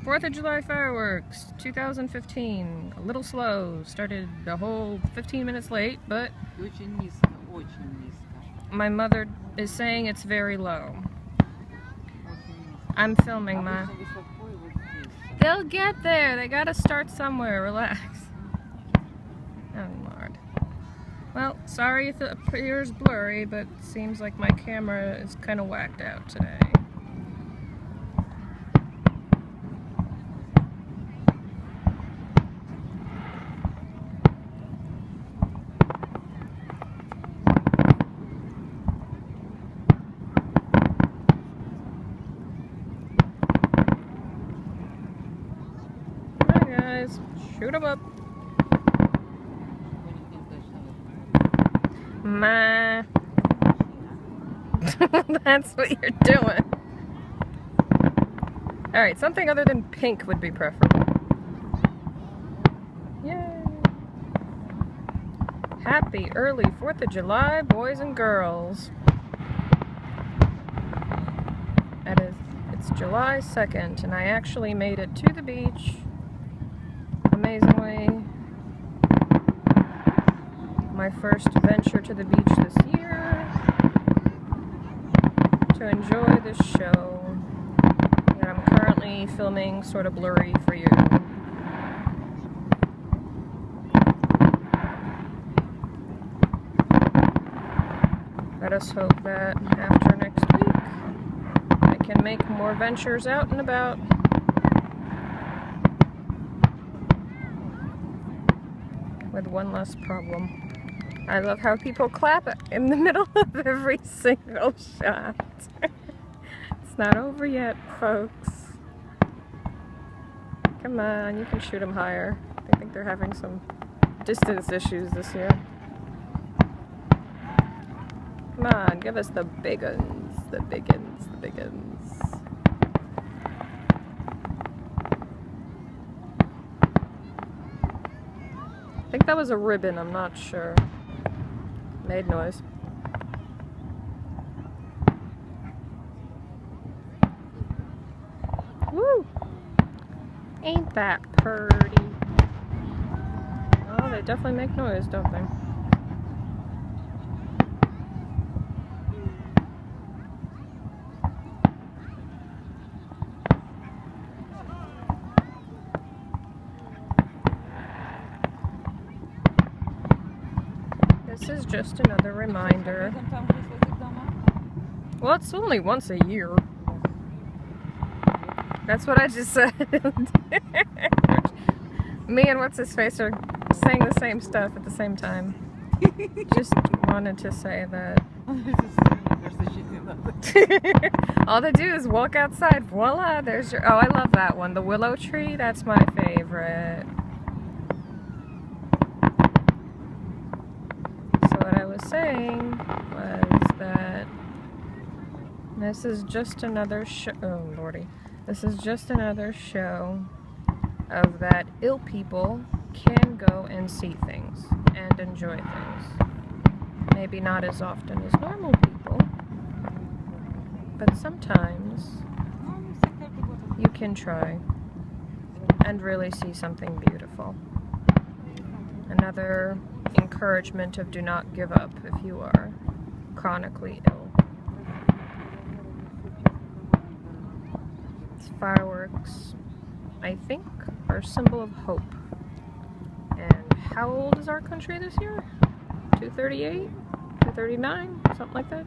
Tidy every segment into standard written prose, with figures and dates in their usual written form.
4th of July fireworks, 2015. A little slow. Started a whole 15 minutes late, but my mother is saying it's very low. I'm filming my... They'll get there. They gotta start somewhere. Relax. Oh, Lord. Well, sorry if it appears blurry, but it seems like my camera is kind of whacked out today. Hi guys, shoot 'em up. Ma. That's what you're doing. Alright, something other than pink would be preferable. Yay! Happy early 4th of July, boys and girls. It's July 2nd, and I actually made it to the beach. Amazingly. My first venture to the beach this year to enjoy this show that I'm currently filming sort of blurry for you. Let us hope that after next week I can make more ventures out and about. With one less problem. I love how people clap in the middle of every single shot. It's not over yet, folks. Come on, you can shoot them higher. I think they're having some distance issues this year. Come on, give us the big uns, the big uns, the big uns. I think that was a ribbon, I'm not sure. Made noise. Woo! Ain't that pretty? Oh, they definitely make noise, don't they? This is just another reminder. Well, it's only once a year. That's what I just said. Me and what's-his-face are saying the same stuff at the same time. Just wanted to say that. All they do is walk outside. Voila, there's your... Oh, I love that one. The willow tree, that's my favorite. What I was saying was that this is just another show. Oh, Lordy. This is just another show of that ill people can go and see things and enjoy things. Maybe not as often as normal people, but sometimes you can try and really see something beautiful. Another encouragement of do not give up if you are chronically ill. These fireworks, I think, are a symbol of hope. And how old is our country this year? 238? 239? Something like that?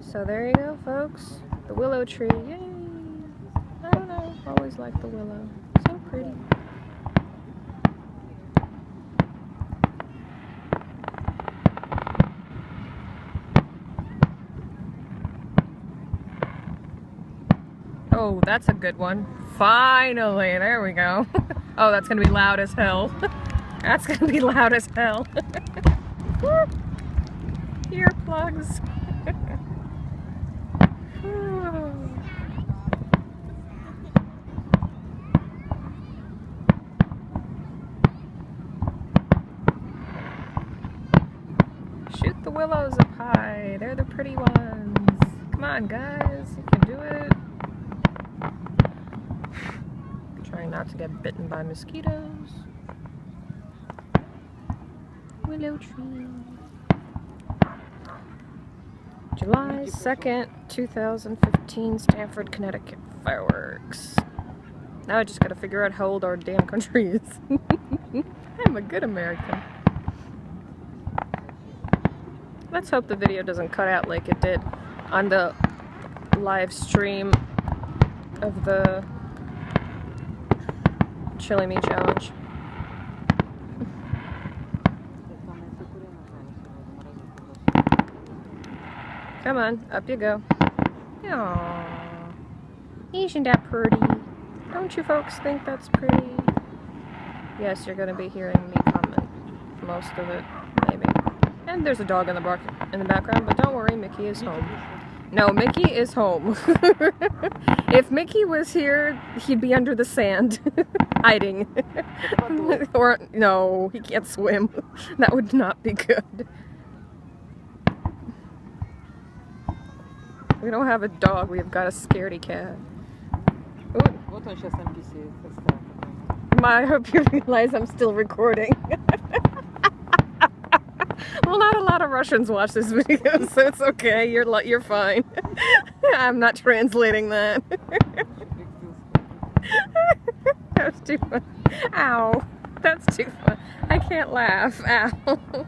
So there you go, folks. The willow tree, yay! I don't know, always liked the willow. So pretty. Oh, that's a good one. Finally, there we go. Oh, that's gonna be loud as hell. That's gonna be loud as hell. Earplugs. willows up high. They're the pretty ones. Come on, guys. You can do it. Trying not to get bitten by mosquitoes. Willow tree. July 2nd, 2015, Stamford, Connecticut fireworks. Now I just gotta figure out how old our damn country is. I'm a good American. Let's hope the video doesn't cut out like it did on the live stream of the Chili Me Challenge. Come on, up you go. Aww. Isn't that pretty? Don't you folks think that's pretty? Yes, you're going to be hearing me comment most of it, maybe. And there's a dog in the background, but don't worry, Mickey is home. No, Mickey is home. If Mickey was here, he'd be under the sand, hiding. Or, no, he can't swim. That would not be good. We don't have a dog, we've got a scaredy cat. Ooh. I hope you realize I'm still recording. Well, not a lot of Russians watch this video, so it's okay. You're fine. I'm not translating that. That was too fun. Ow. That's too fun. I can't laugh. Ow.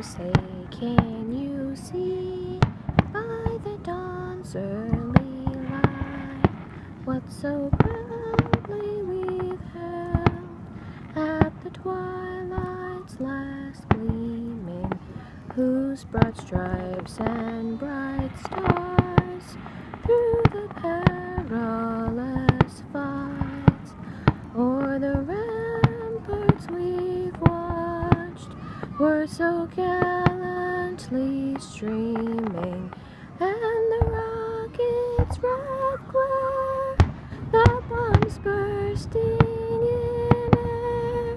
Say, can you see by the dawn's early light what so proudly we've held at the twilight's last gleaming, whose broad stripes and bright stars through the perilous fights o'er the ramparts we've watched were so gallantly streaming, and the rocket's red glare, the bombs bursting in air,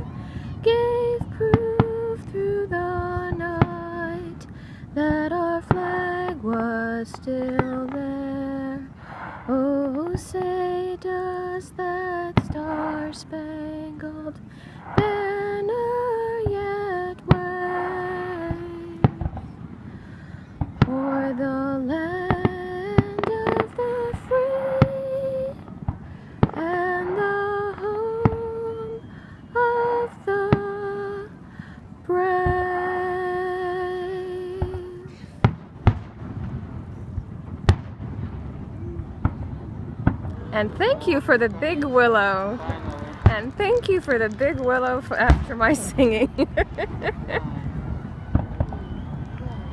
gave proof through the night that our flag was still there. Oh, say does that star-spangled banner yet for the land of the free and the home of the brave. And thank you for the big willow. And thank you for the big willow after my singing.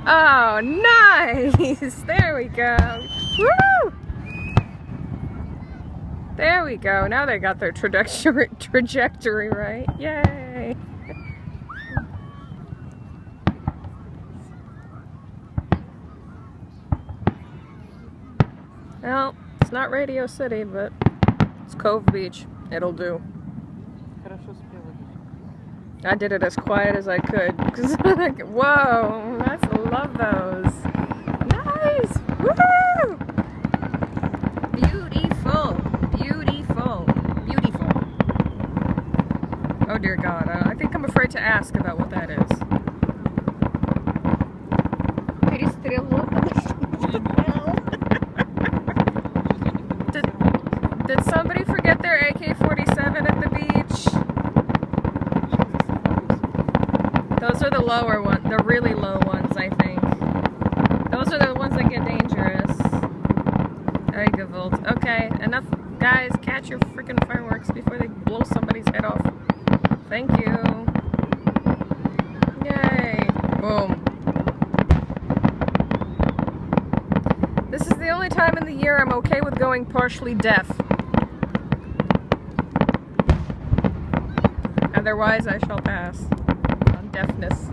Oh, nice! There we go. Woo! There we go. Now they got their trajectory right. Yay! Well, it's not Radio City, but it's Cove Beach. It'll do. I did it as quiet as I could. Whoa, I love those. Nice! Woo! Beautiful, beautiful, beautiful. Oh dear God, I think I'm afraid to ask about what that is. Did somebody forget their AK-47 at the beach? Those are the lower ones, the really low ones, I think. Those are the ones that get dangerous. Okay, enough. Guys, catch your freaking fireworks before they blow somebody's head off. Thank you. Yay. Boom. This is the only time in the year I'm okay with going partially deaf. Otherwise, I shall pass on deafness.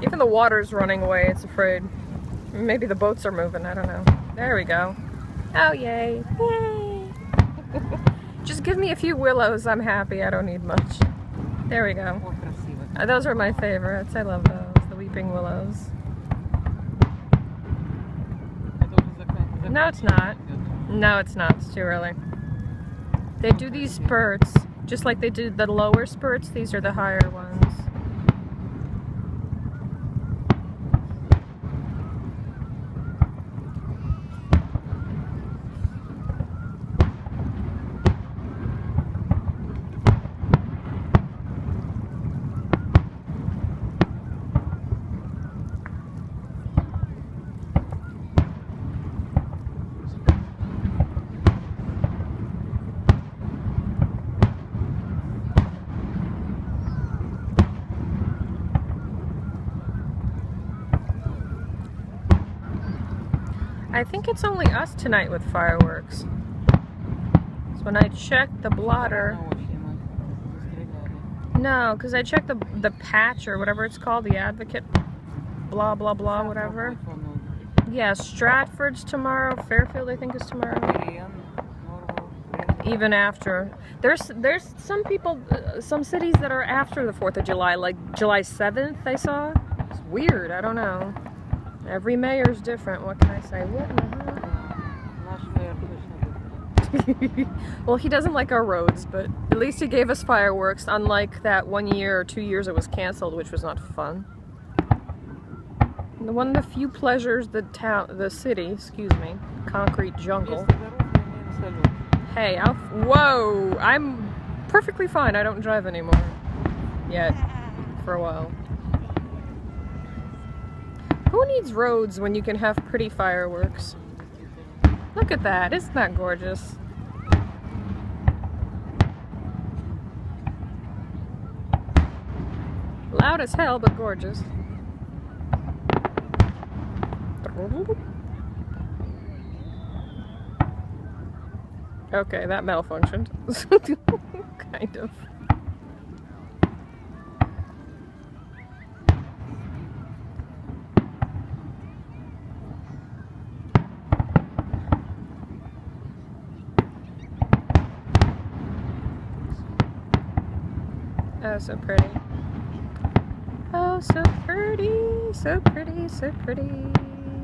Even the water's running away, it's afraid. Maybe the boats are moving, I don't know. There we go. Oh, yay. Yay! Just give me a few willows, I'm happy, I don't need much. There we go. Those are my favorites, I love those, the weeping willows. No, it's not. No, it's not, it's too early. They do these spurts, just like they do the lower spurts, these are the higher ones. I think it's only us tonight with fireworks. So when I checked the blotter... No, because I checked the patch or whatever it's called, the advocate, blah, blah, blah, whatever. Yeah, Stratford's tomorrow, Fairfield I think is tomorrow. Even after. There's some people, some cities that are after the 4th of July, like July 7th I saw. It's weird, I don't know. Every mayor's different, what can I say? What in the hell? Well, he doesn't like our roads, but at least he gave us fireworks, unlike that 1 year or 2 years it was canceled, which was not fun. One of the few pleasures the city, excuse me, concrete jungle. Hey, whoa! I'm perfectly fine, I don't drive anymore. Yet. For a while. Who needs roads when you can have pretty fireworks? Look at that, isn't that gorgeous? Loud as hell, but gorgeous. Okay, that malfunctioned. Kind of. Oh, so pretty. Oh, so pretty, so pretty, so pretty,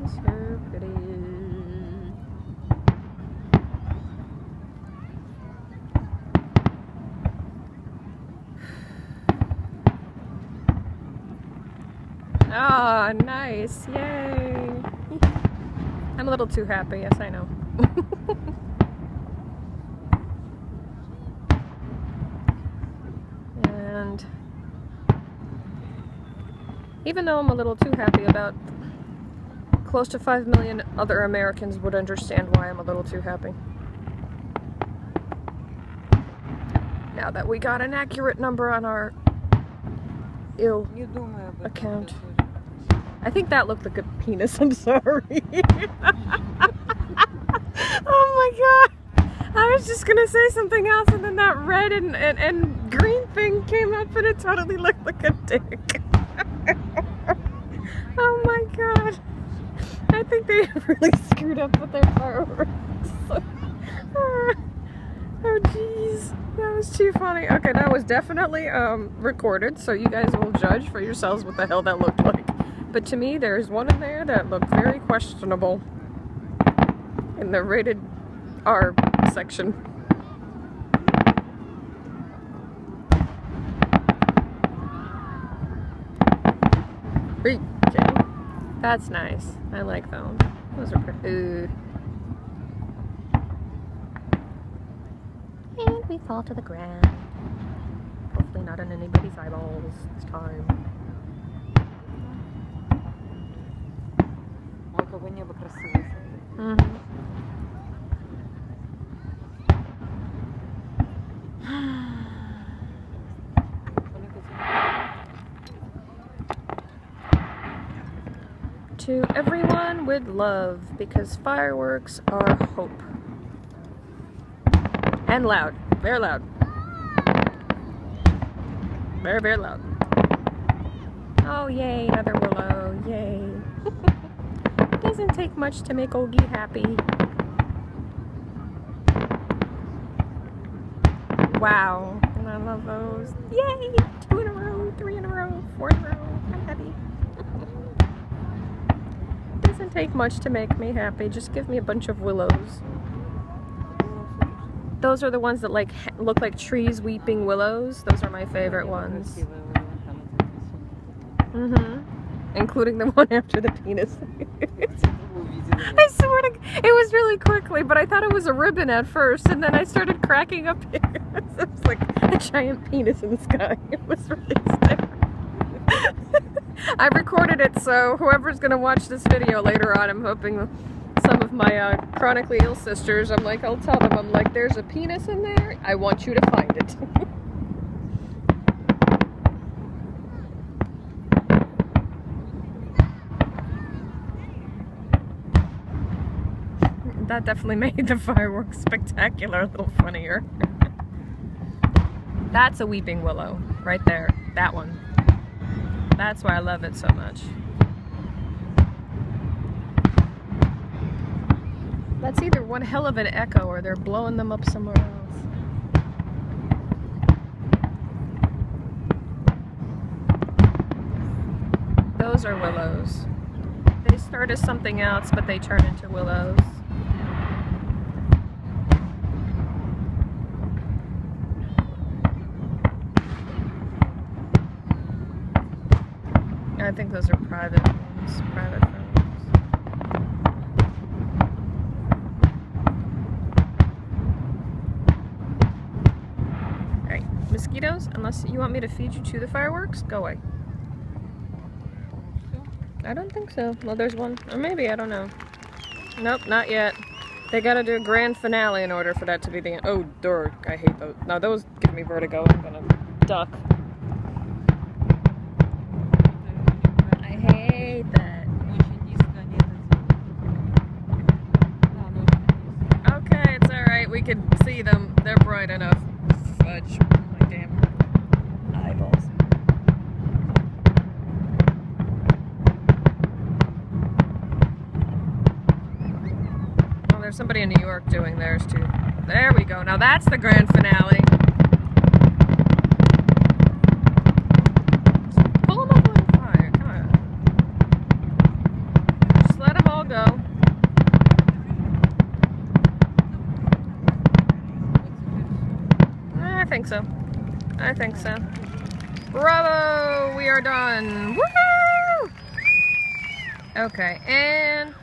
so pretty. Ah, oh, nice, yay. I'm a little too happy, yes, I know. And even though I'm a little too happy, about close to 5 million other Americans would understand why I'm a little too happy. Now that we got an accurate number on our ill account. I think that looked like a penis, I'm sorry. Oh my god! I was just gonna say something else and then that red and green thing came up and it totally looked like a dick. Oh my god. I think they really screwed up with their fireworks. Oh jeez. That was too funny. Okay, that was definitely recorded, so you guys will judge for yourselves what the hell that looked like. But to me, there's one in there that looked very questionable in the rated R section. Okay. That's nice. I like those. Those are pretty. we fall to the ground. Hopefully not in anybody's eyeballs this time. Mm-hmm. To everyone with love, because fireworks are hope. And loud. Very loud. Very, very loud. Oh, yay, another willow. Yay. Doesn't take much to make Ogie happy. Wow. And I love those. Yay! 2 in a row, 3 in a row, 4 in a row. I'm happy. Doesn't take much to make me happy. Just give me a bunch of willows. Those are the ones that like look like trees weeping willows. Those are my favorite ones. Mm-hmm. Including the one after the penis. I swear to God, it was really quickly, but I thought it was a ribbon at first, and then I started cracking up. It was like a giant penis in the sky. It was really hysterical. I recorded it, so whoever's going to watch this video later on, I'm hoping some of my chronically ill sisters, I'll tell them, I'm like, there's a penis in there, I want you to find it. That definitely made the fireworks spectacular a little funnier. That's a weeping willow, right there, that one. That's why I love it so much. That's either one hell of an echo or they're blowing them up somewhere else. Those are willows. They start as something else, but they turn into willows. I think those are private ones, private phones. Alright, mosquitoes, unless you want me to feed you to the fireworks, go away. I don't think so. Well, there's one. Or maybe, I don't know. Nope, not yet. They gotta do a grand finale in order for that to be the end. Oh, dark. I hate those. No, those give me vertigo. I'm gonna duck. Hate that. Okay, it's alright. We can see them. They're bright enough. Fudge. My damn eyeballs. Oh, there's somebody in New York doing theirs too. There we go. Now that's the grand finale. Go. I think so. I think so. Bravo! We are done. Woohoo! Okay, and